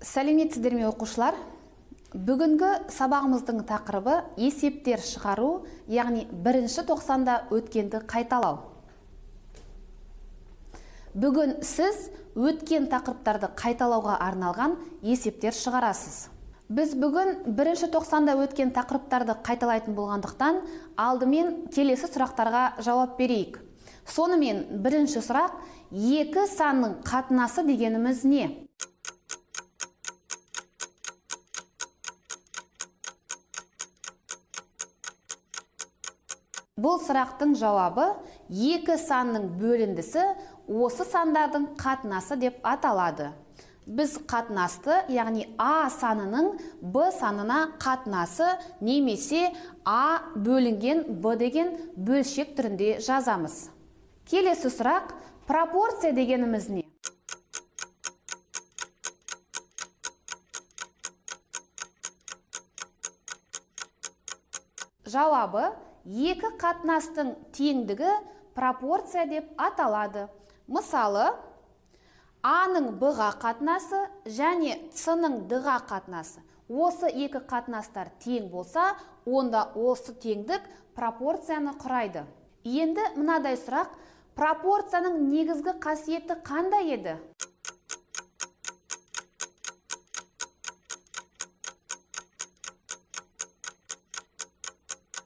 Сәлеметсіздер ме оқушылар? Бүгінгі сабағымыздың тақырыбы есептер шығару, яғни бірінші тоқсанда өткенді қайталау. Бүгін сіз өткен тақырыптарды қайталауға арналған есептер шығарасыз. Біз бүгін бірінші тоқсанда өткен тақырыптарды қайталайтын болғандықтан, алдымен келесі сұрақтарға жауап берейік. Сонымен бірінші сұрақ: екі санның қатынасы дегеніміз не? Бұл сұрақтың жауабы екі санның бөліндісі осы сандардың қатынасы деп аталады. Біз қатынасты, яғни А санының Б санына қатынасы немесе А бөлінген Б деген бөлшек түрінде жазамыз. Келесі сұрақ: пропорция дегеніміз не? Жауабы: екі қатынастың теңдігі пропорция деп аталады. Мысалы, А-ның Б-ға қатынасы және С-ның Д-ға қатынасы. Осы екі қатынастар тең болса, онда осы теңдік пропорцияны құрайды. Енді мынадай сұрақ: пропорцияның негізгі қасиеті қандай еді?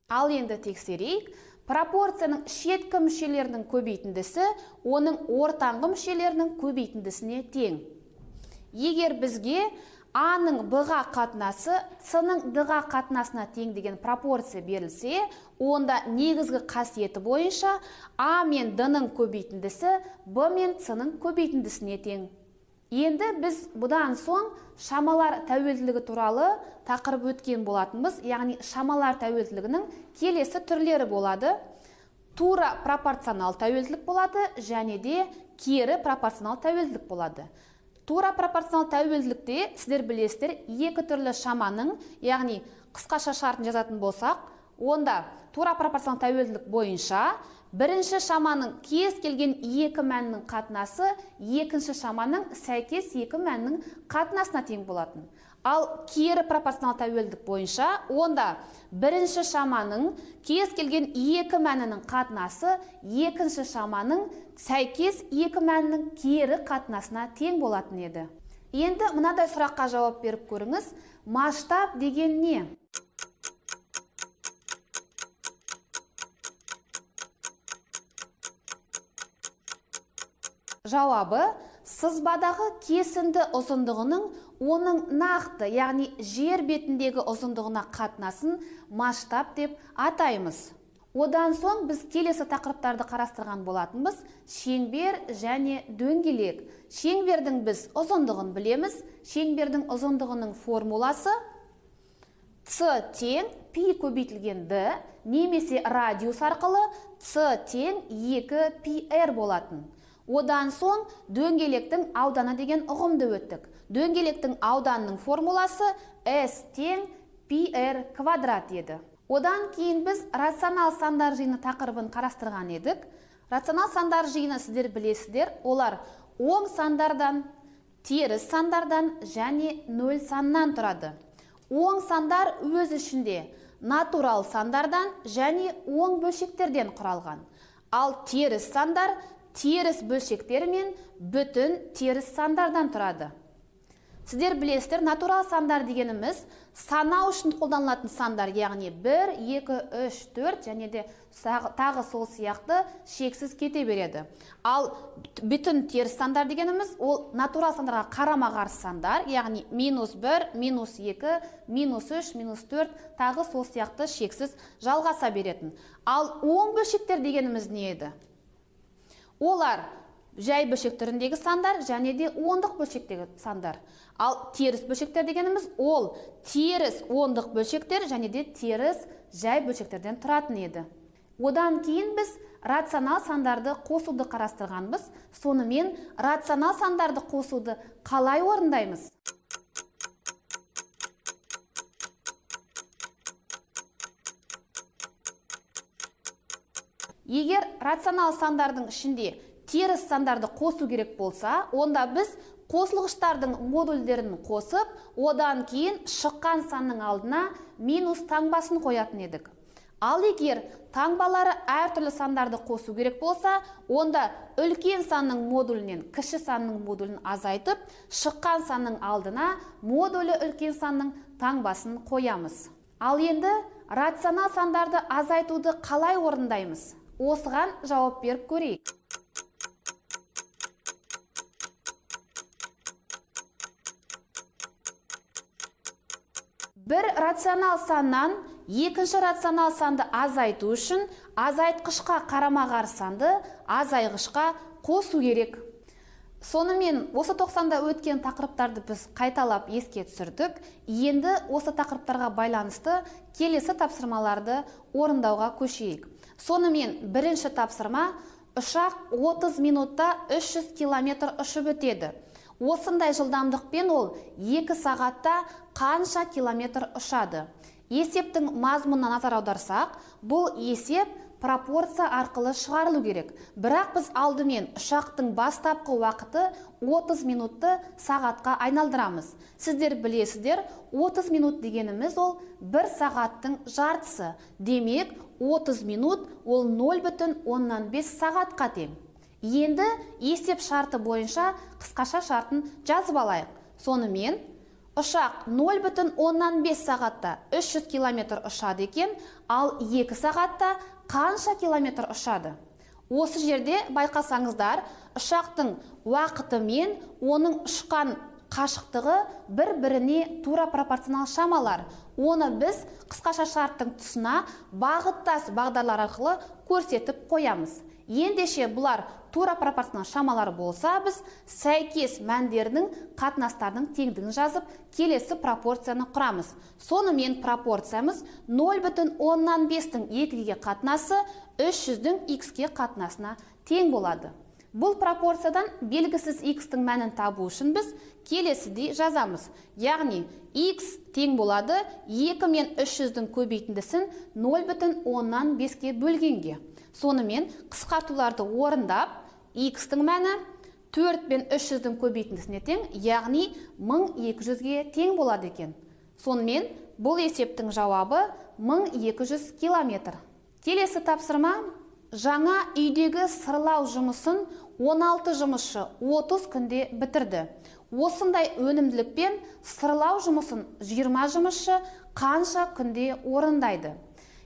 Ал енді тексерейік. Пропорцияның шеткі мүшелерінің көбейтіндісі оның ортаңғы мүшелерінің көбейтіндісіне тең. Егер бізге А-ның Б-ға қатынасы С-ның Д-ға қатынасына тең деген пропорция берілсе, онда негізгі қасиеті бойынша А мен Д-ның көбейтіндісі Б мен С-ның көбейтіндісіне тең. Енді біз бұдан соң шамалар тәуелділігі туралы тақырып өткен болатынбыз, яғни шамалар тәуелділігінің келесі түрлері болады. Тура пропорционал тәуелділік болады және де кері пропорционал тәуелділік болады. Тура пропорционал тәуелділікте сіздер білесіздер, екі түрлі шаманың, яғни қысқаша шартын жазатын болсақ, онда тура пропорционал тәуелділік бойынша бірінші шаманың кез келген екі мәннің қатынасы екінші шаманың сәйкес екі мәннің қатынасына тең болатын. Ал кері пропорционал тәуелділік бойынша онда бірінші шаманың кез келген екі мәнінің қатынасы екінші шаманың сәйкес екі мәнінің кері қатынасына тең болатын еді. Енді мынадай сұраққа жауап беріп көріңіз: масштаб деген не? Жауабы: сызбадағы кесінді ұзындығының оның нақты, яғни жер бетіндегі ұзындығына қатынасын масштаб деп атаймыз. Одан соң біз келесі тақырыптарды қарастырған болатынбыз: шеңбер және дөңгелек. Шеңбердің біз ұзындығын білеміз. Шеңбердің ұзындығының формуласы С тең пи көбейтілген Д немесе радиус арқылы С тең 2πr болатын. Одан соң дөңгелектің ауданы деген ұғымды өттік. Дөңгелектің ауданының формуласы S тең πr квадрат еді. Одан кейін біз рационал сандар жиыны тақырыбын қарастырған едік. Рационал сандар жиыны сіздер білесіздер, олар оң сандардан, теріс сандардан және нөл саннан тұрады. Оң сандар өз ішінде натурал сандардан және оң бөлшектерден құралған. Ал теріс сандар теріс бөлшектер мен бүтін теріс сандардан тұрады. Сіздер білесіздер, натурал сандар дегеніміз санау үшін қолданылатын сандар, яғни 1, 2, 3, 4 және де тағы сол сияқты шексіз кете береді. Ал бүтін теріс сандар дегеніміз ол натурал сандарға қарама-қарсы сандар, яғни -1, -2, -3, -4 тағы сол сияқты шексіз жалғаса беретін. Ал оң бөлшектер дегеніміз не еді? Олар жай бөлшек түріндегі сандар және де ондық бөлшектегі сандар. Ал теріс бөлшектер дегеніміз ол теріс ондық бөлшектер және де теріс жай бөлшектерден тұратын еді. Одан кейін біз рационал сандарды қосуды қарастырғанбыз. Сонымен рационал сандарды қосуды қалай орындаймыз? Егер рационал сандардың ішінде теріс сандарды қосу керек болса, онда біз қосылғыштардың модульдерін қосып, одан кейін шыққан санның алдына минус таңбасын қоятын едік. Ал егер таңбалары әртүрлі сандарды қосу керек болса, онда үлкен санның модулінен кіші санның модулін азайтып, шыққан санның алдына модулі үлкен санның таңбасын қоямыз. Ал енді рационал сандарды азайтуды қалай орындаймыз? Осыған жауап беріп көрейік. Бір рационал саннан екінші рационал санды азайту үшін азайтқышқа қарама-қарсы санды азайғышқа қосу керек. Сонымен осы 90-да өткен тақырыптарды біз қайталап еске түсірдік. Енді осы тақырыптарға байланысты келесі тапсырмаларды орындауға көшейік. Сонымен бірінші тапсырма: ұшақ 30 минутта 300 км ұшып өтеді. Осындай жылдамдықпен ол 2 сағатта қанша километр ұшады? Есептің мазмұнына назар аударсақ, бұл есеп пропорция арқылы шығарылу керек. Бірақ біз алдымен ұшақтың бастапқы уақыты 30 минутты сағатқа айналдырамыз. Сіздер білесіздер, 30 минут дегеніміз ол 1 сағаттың жартысы. Демек, 30 минут ол 0,5 сағатқа тең. Енді есеп шарты бойынша қысқаша шартын жазып алайық. Сонымен, ұшақ 0,5 сағатта 300 км ұшады екен, ал 2 сағатта қанша километр ұшады? Осы жерде байқасаңыздар, ұшақтың уақыты мен оның ұшқан қашықтығы бір-біріне тура пропорционал шамалар. Оны біз қысқаша шарттың тұсына бағыттас бағдарлар арқылы көрсетіп қоямыз. Ендеше бұлар тура пропорционал шамалар болса, біз сәйкес мәндерінің қатынастардың теңдігін жазып, келесі пропорцияны құрамыз. Сонымен пропорциямыз 0,5-тің 2-ге қатынасы 300-дің x-ке қатынасына тең болады. Бұл пропорциядан белгісіз x-тің мәнін табу үшін біз келесідей жазамыз. Яғни, x тең болады 2 мен 300-дің көбейтіндісін 0,5-ке бөлгенге. Сонымен қысқартуларды орындап, x-тің мәні 4 пен 300-дің көбейтіндісіне тең, яғни 1200-ге тең болады екен. Сонымен бұл есептің жауабы 1200 километр. Келесі тапсырма: жаңа үйдегі сырлау жұмысын 16 жұмысшы 30 күнде бітірді. Осындай өнімділікпен сырлау жұмысын 20 жұмысшы қанша күнде орындайды?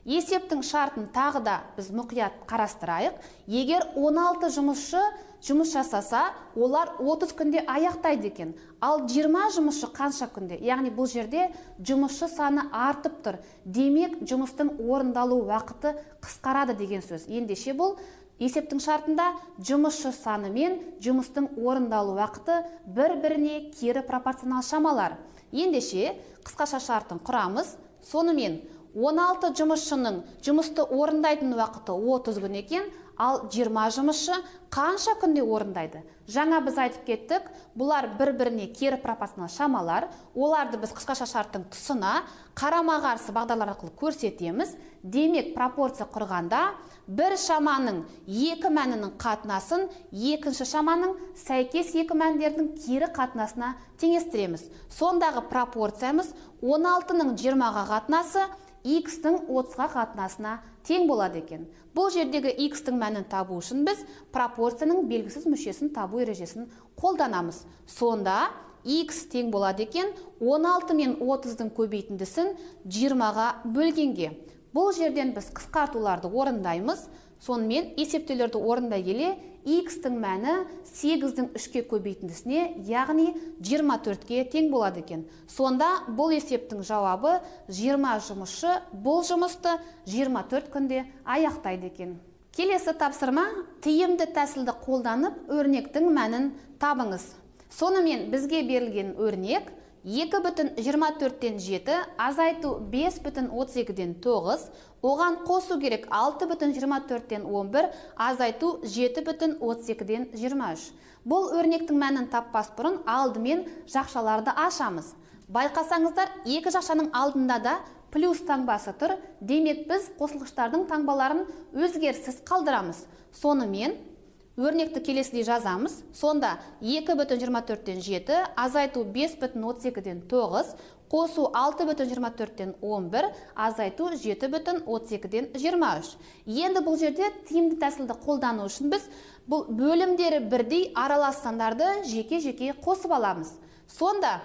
Есептің шартын тағы да біз мұқият қарастырайық. Егер 16 жұмысшы жұмыс жасаса, олар 30 күнде аяқтайды екен. Ал 20 жұмысшы қанша күнде? Яғни бұл жерде жұмысшы саны артып тұр. Демек, жұмыстың орындалу уақыты қысқарады деген сөз. Ендеше бұл есептің шартында жұмысшы саны мен жұмыстың орындалу уақыты бір-біріне кері пропорционал шамалар. Ендеше қысқаша шартын құрамыз. Сонымен 16 жұмысшының жұмысты орындайтын уақыты 30 күн екен, ал 20 жұмысшы қанша күнде орындайды? Жаңа біз айтып кеттік, бұлар бір-біріне кері пропорционал шамалар. Оларды біз қысқаша шарттың тұсына қарама-қарсы бағдарлар арқылы көрсетеміз. Демек, пропорция құрғанда бір шаманың екі мәнінің қатынасын екінші шаманың сәйкес екі мәндердің кері қатынасына теңестіреміз. Сондағы пропорциямыз 16-ның 20-ға қатынасы x-тің 30-ға қатынасына тең болады екен. Бұл жердегі x-тің мәнін табу үшін біз пропорцияның белгісіз мүшесін табу ережесін қолданамыз. Сонда x тең болады екен 16 мен 30-дың көбейтіндісін 20-ға бөлгенге. Бұл жерден біз қысқартуларды орындаймыз. Сонымен есептеулерді орындай келе x-тің мәні 8-дің 3-ке көбейтіндісіне, яғни 24-ке тең болады екен. Сонда бұл есептің жауабы 20 жұмысшы бұл жұмысты 24 күнде аяқтайды екен. Келесі тапсырма: тиімді тәсілді қолданып өрнектің мәнін табыңыз. Сонымен бізге берілген өрнек 2,24-тен 7 азайту 5,32-ден 9, оған қосу керек 6,24-тен 11 азайту 7,32-ден 23. Бұл өрнектің мәнін таппас бұрын алдымен жақшаларды ашамыз. Байқасаңыздар, екі жақшаның алдында да плюс таңбасы тұр. Демек, біз қосылғыштардың таңбаларын өзгеріссіз қалдырамыз. Сонымен Өрнекті келесідей жазамыз. Сонда 2,24-тен 7, азайту 5,32-ден 9, қосу 6,24-тен 11, азайту 7,32-ден 23. Енді бұл жерде тиімді тәсілді қолдану үшін біз бұл бөлімдері бірдей аралас сандарды жеке-жеке қосып аламыз. Сонда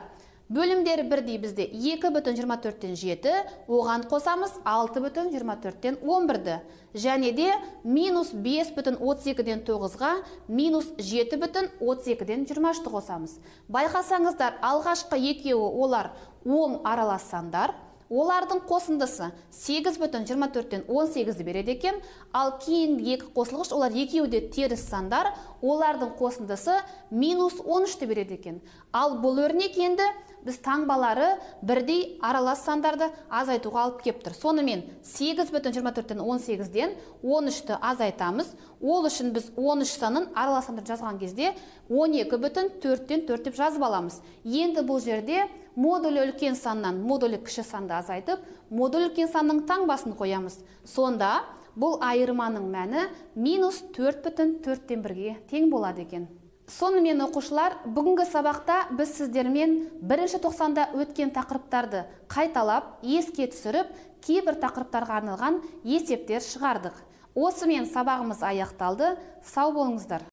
бөлімдері бірдей бізде 2,24-тен 7, оған қосамыз 6,24-тен 11-ді. Және де минус 5,32-ден 9-ға минус 7,32-ден 23-ді қосамыз. Байқасаңыздар, алғашқы екеуі олар оң аралас сандар. Олардың қосындысы 8,24-тен 18-ді береді екен, ал кейінгі екі қосылғыш, олар екеуі де теріс сандар, олардың қосындысы минус 13-ті береді екен. Ал бұл өрнек енді біз таңбалары бірдей аралас сандарды азайтуға алып кеп тұр. Сонымен 8,24-тен 18-ден 13-ті азайтамыз. Ол үшін біз 13 санын аралас сандарды жазған кезде 12,4-тен 4 деп жазып аламыз. Енді бұл жерде модулі үлкен саннан модулі кіші санды азайтып, модулі үлкен санның таңбасын қоямыз. Сонда бұл айырманың мәні минус 4,4-тен 1-ге тең болады екен. Сонымен оқушылар, бүгінгі сабақта біз сіздермен бірінші тоқсанда өткен тақырыптарды қайталап, еске түсіріп, кейбір тақырыптарға арналған есептер шығардық. Осымен сабағымыз аяқталды. Сау болыңыздар.